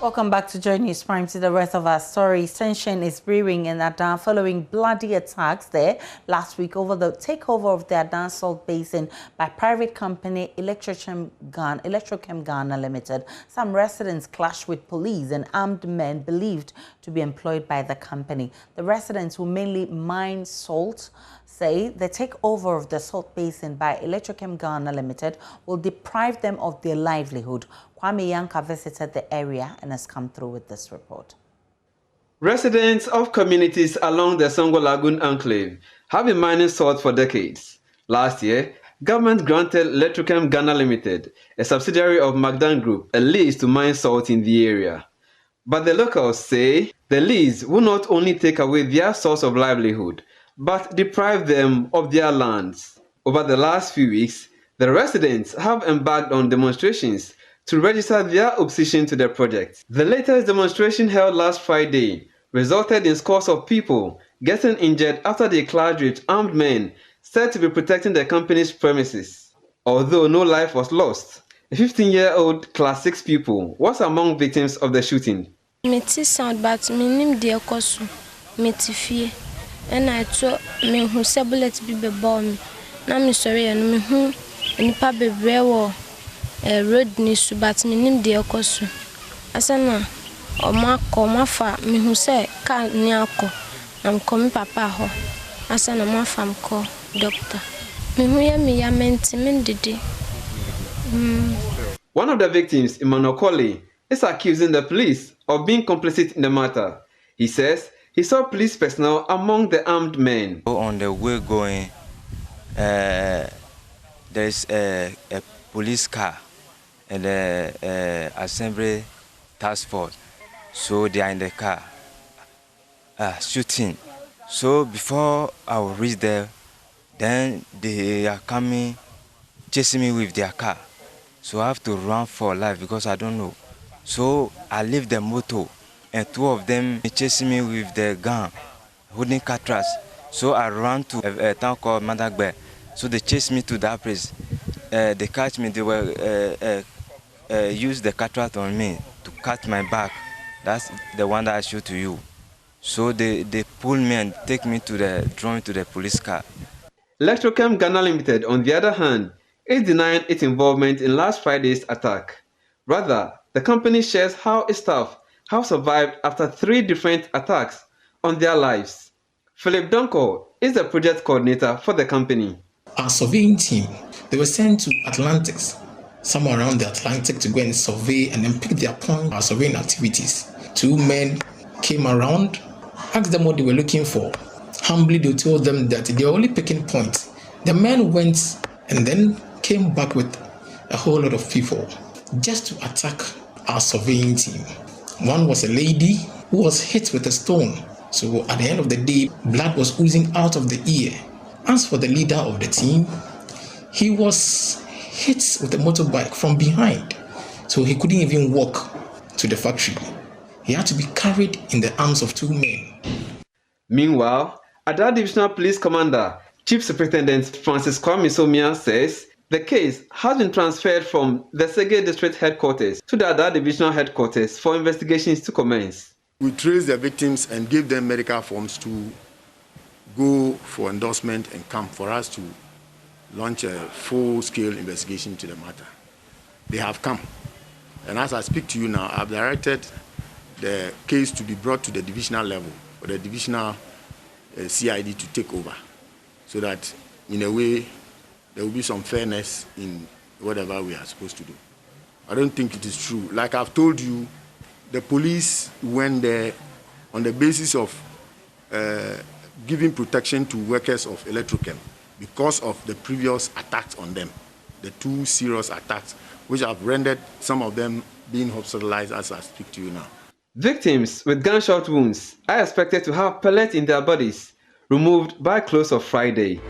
Welcome back to Joy News Prime. To the rest of our story, tension is brewing in Adan following bloody attacks there last week over the takeover of the Adan Salt Basin by private company Electrochem Ghana Ltd. Some residents clashed with police and armed men believed to be employed by the company. The residents, who mainly mine salt, say the takeover of the Salt Basin by Electrochem Ghana Ltd. will deprive them of their livelihood. Kwame Yanka visited the area and has come through with this report. Residents of communities along the Songo Lagoon enclave have been mining salt for decades. Last year, government granted Electrochem Ghana Ltd., a subsidiary of Magdan Group, a lease to mine salt in the area. But the locals say the lease will not only take away their source of livelihood, but deprive them of their lands. Over the last few weeks, the residents have embarked on demonstrations to register their opposition to the project. The latest demonstration held last Friday resulted in scores of people getting injured after they clashed with armed men said to be protecting the company's premises. Although no life was lost, a 15-year-old Class 6 pupil was among victims of the shooting. Sound but minim de kosu metifie and I saw me who sablet be bomb. Na me sorry and me who nipa bebre road ni su but minim de kosu asana oma fa me who say ka ni akọ am come papa ho asana ma fam ko doctor me who ya menti men dede. One of the victims, Emmanuel Colley, is accusing the police of being complicit in the matter. He says he saw police personnel among the armed men. On the way going, there's a police car and the assembly task force. So they are in the car shooting. So before I will reach there, then they are coming, chasing me with their car. So I have to run for life because I don't know. So I leave the motor and two of them chasing me with the gun, holding cutlass. So I ran to a town called Madagbe. So they chased me to that place. They catch me, they were use the cutlass on me to cut my back. That's the one that I showed to you. So they pull me and take me to the police car. Electrochem Ghana Ltd., on the other hand, is denying its involvement in last Friday's attack. Rather, the company shares how its staff have survived after 3 different attacks on their lives. Philip Donko is the project coordinator for the company. Our surveying team, they were sent to Atlantis, somewhere around the Atlantic, to go and survey and then pick their point our surveying activities. 2 men came around, asked them what they were looking for. Humbly, they told them that they were only picking points. The men went and then came back with a whole lot of people just to attack our surveying team. One was a lady who was hit with a stone. So at the end of the day, blood was oozing out of the ear. As for the leader of the team, he was hit with a motorbike from behind. So he couldn't even walk to the factory. He had to be carried in the arms of 2 men. Meanwhile, Ada Divisional Police Commander, Chief Superintendent Francis Kwame Somia says the case has been transferred from the Sege District Headquarters to the Ada Divisional Headquarters for investigations to commence. We traced the victims and gave them medical forms to go for endorsement and come for us to launch a full-scale investigation to the matter. They have come. And as I speak to you now, I've directed the case to be brought to the divisional level, for the divisional CID to take over, so that in a way there will be some fairness in whatever we are supposed to do. I don't think it is true. Like I've told you, the police went there on the basis of giving protection to workers of Electrochem because of the previous attacks on them, the 2 serious attacks, which have rendered some of them being hospitalized as I speak to you now. Victims with gunshot wounds are expected to have pellets in their bodies removed by close of Friday.